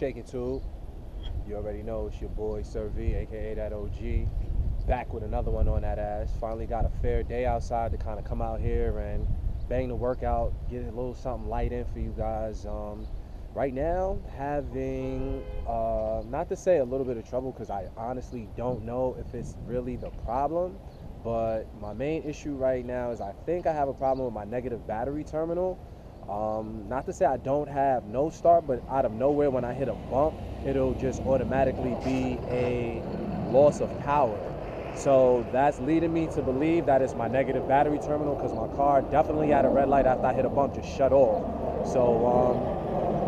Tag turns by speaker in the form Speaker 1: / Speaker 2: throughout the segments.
Speaker 1: shaking tube? You already know it's your boy Sir V, aka that OG, back with another one on that ass. Finally got a fair day outside to kind of come out here and bang the workout, get a little something light in for you guys. Right now, having, not to say a little bit of trouble, because I honestly don't know if it's really the problem, but my main issue right now is I think I have a problem with my negative battery terminal. Not to say I don't have no start, but out of nowhere when I hit a bump, it'll just automatically be a loss of power. So that's leading me to believe that it's my negative battery terminal, because my car definitely at a red light after I hit a bump just shut off. So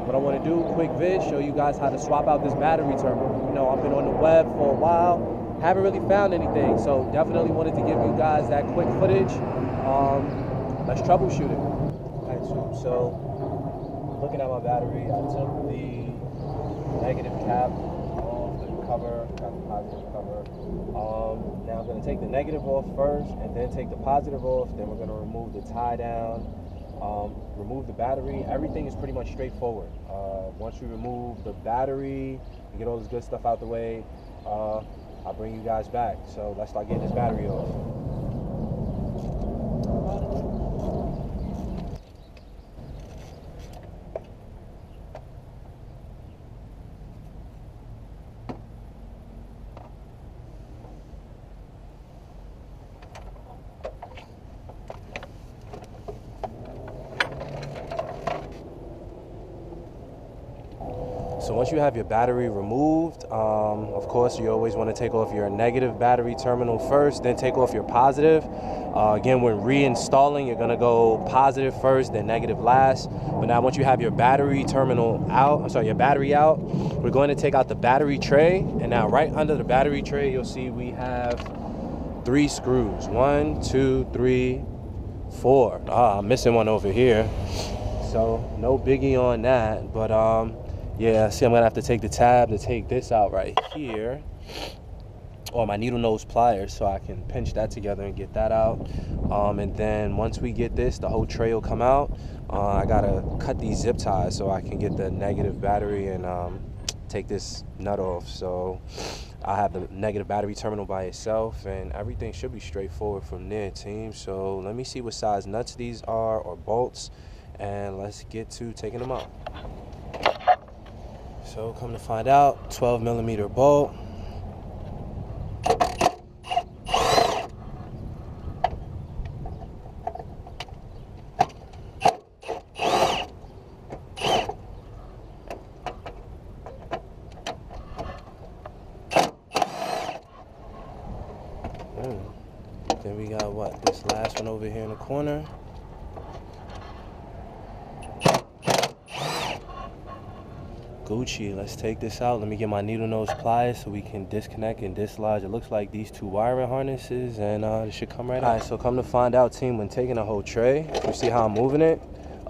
Speaker 1: what I want to do, quick vid, show you guys how to swap out this battery terminal. You know, I've been on the web for a while, haven't really found anything, so definitely wanted to give you guys that quick footage. Let's troubleshoot it. Alright, so looking at my battery, I took the negative cap off the cover, got the positive cover. Now I'm going to take the negative off first and then take the positive off. Then we're going to remove the tie down. Remove the battery. Everything is pretty much straightforward. Once we remove the battery and get all this good stuff out the way, I'll bring you guys back. So let's start getting this battery off. So once you have your battery removed, of course, you always want to take off your negative battery terminal first, then take off your positive. Again, when reinstalling, you're going to go positive first, then negative last. But now once you have your battery terminal out, your battery out, we're going to take out the battery tray. And now right under the battery tray, you'll see we have 3 screws. 1, 2, 3, 4. I'm missing one over here. So no biggie on that, but yeah, see, I'm gonna have to take the tab to take this out right here, or my needle nose pliers, so I can pinch that together and get that out. And then once we get this, the whole tray will come out. I gotta cut these zip ties so I can get the negative battery and take this nut off. So I have the negative battery terminal by itself, and everything should be straightforward from there, team. So let me see what size nuts these are, or bolts, and let's get to taking them out. So come to find out, 12mm bolt. Then we got what? This last one over here in the corner. Gucci. Let's take this out. Let me get my needle nose pliers so we can disconnect and dislodge. It looks like these 2 wiring harnesses, and it should come right out. Alright, so come to find out, team, when taking a whole tray, you see how I'm moving it?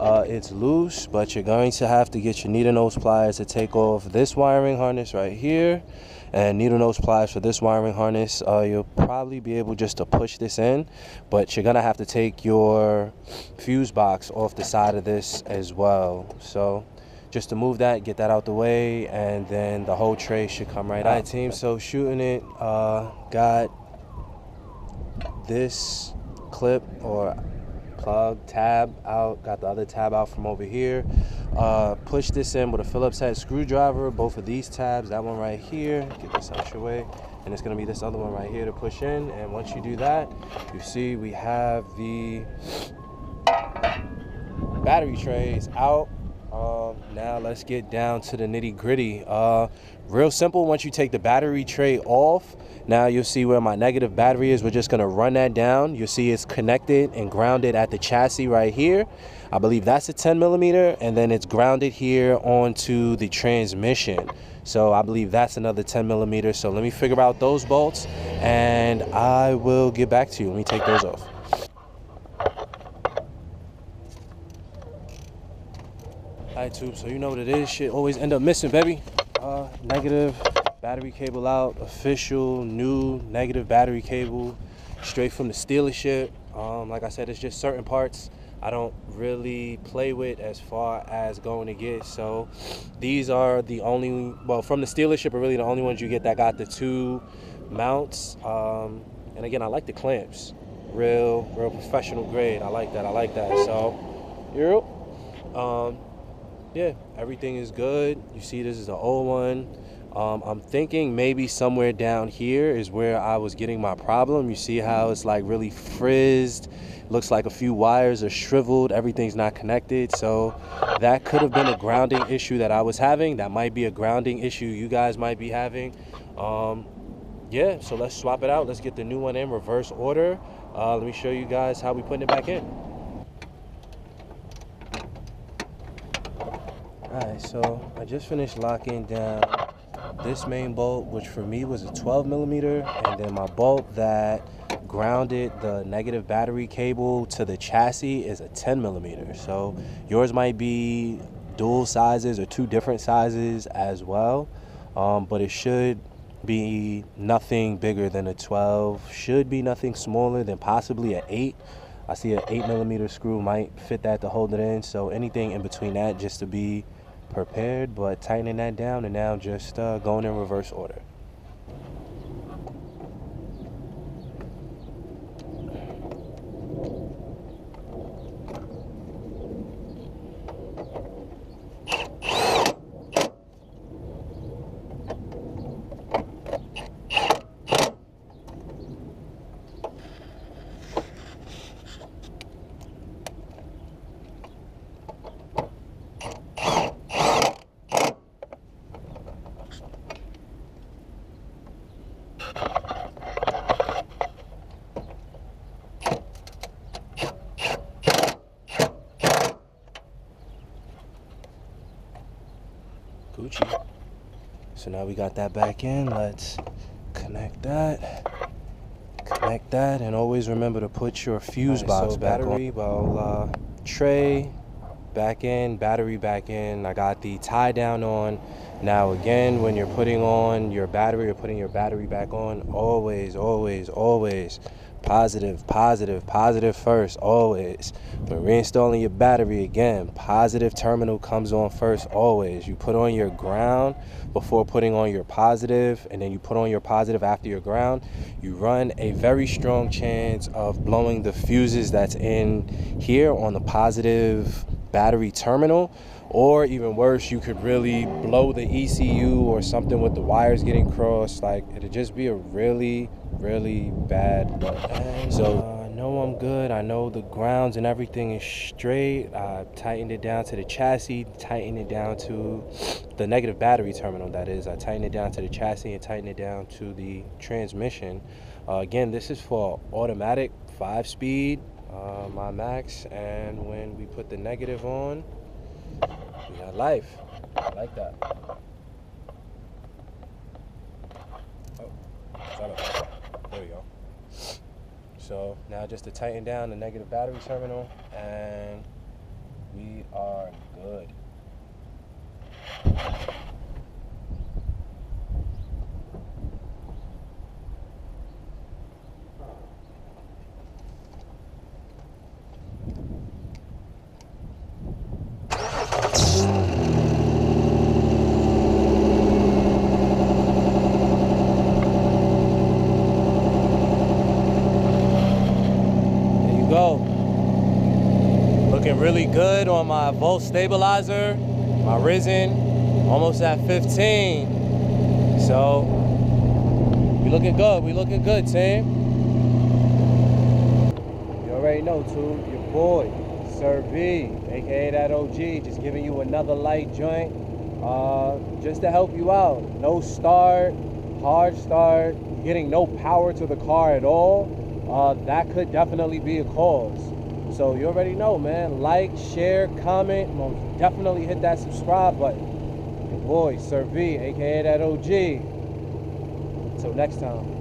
Speaker 1: It's loose, but you're going to have to get your needle nose pliers to take off this wiring harness right here, and needle nose pliers for this wiring harness. You'll probably be able just to push this in, but you're gonna have to take your fuse box off the side of this as well. So just to move that, get that out the way, and then the whole tray should come right out. Alright, team, so shooting it, got this clip or plug tab out, got the other tab out from over here. Push this in with a Phillips head screwdriver, both of these tabs, that one right here, get this out your way, and it's going to be this other one right here to push in. And once you do that, you see we have the battery trays out. Now let's get down to the nitty gritty. Real simple. Once you take the battery tray off, now you'll see where my negative battery is. We're just going to run that down. You'll see it's connected and grounded at the chassis right here. I believe that's a 10mm, and then it's grounded here onto the transmission. So I believe that's another 10mm. So let me figure out those bolts and I will get back to you. Let me take those off. Alright, tube, so you know what it is. Shit always end up missing, baby. Negative battery cable out. Official new negative battery cable, straight from the dealership. Like I said, it's just certain parts I don't really play with as far as going to get. So these are the only, well, from the dealership are really the only ones you get that got the 2 mounts. And again, I like the clamps, real professional grade. I like that. So yeah, everything is good. You see, this is the old one. I'm thinking maybe somewhere down here is where I was getting my problem. You see how it's like really frizzed, looks like a few wires are shriveled, everything's not connected. So that could have been a grounding issue that I was having. That might be a grounding issue you guys might be having. Yeah, so let's swap it out. Let's get the new one in reverse order. Let me show you guys how we putting it back in. Alright, so I just finished locking down this main bolt, which for me was a 12 millimeter, and then my bolt that grounded the negative battery cable to the chassis is a 10 millimeter. So yours might be dual sizes or 2 different sizes as well, but it should be nothing bigger than a 12, should be nothing smaller than possibly an 8. I see an 8 millimeter screw might fit that to hold it in, so anything in between that just to be prepared. But tightening that down and now just going in reverse order. Gucci. So now we got that back in. Let's connect that, and always remember to put your fuse box back on. Well, tray back in, battery back in. I got the tie down on. Now again, when you're putting on your battery or putting your battery back on, always positive first, always. When reinstalling your battery, again, positive terminal comes on first, always. You put on your ground before putting on your positive, and then you put on your positive after your ground. You run a very strong chance of blowing the fuses that's in here on the positive battery terminal, or even worse, you could really blow the ECU or something with the wires getting crossed. Like, it'd just be a really bad look. And so I know I'm good. I know the grounds and everything is straight. I tightened it down to the chassis, tightened it down to the negative battery terminal, that is. I tightened it down to the chassis and tightened it down to the transmission. Again, this is for automatic 5-speed, my max, and when we put the negative on, we got life. I like that. Oh, sorry about that. There we go. So now just to tighten down the negative battery terminal, and we are good. Looking really good on my volt stabilizer, my risen, almost at 15. So we looking good, team. You already know, too, your boy Sir V, aka that OG, just giving you another light joint, just to help you out. No start, hard start, getting no power to the car at all. That could definitely be a cause. So you already know, man. Like, share, comment. Most definitely hit that subscribe button. Your boy, Sir V, aka that OG. Until next time.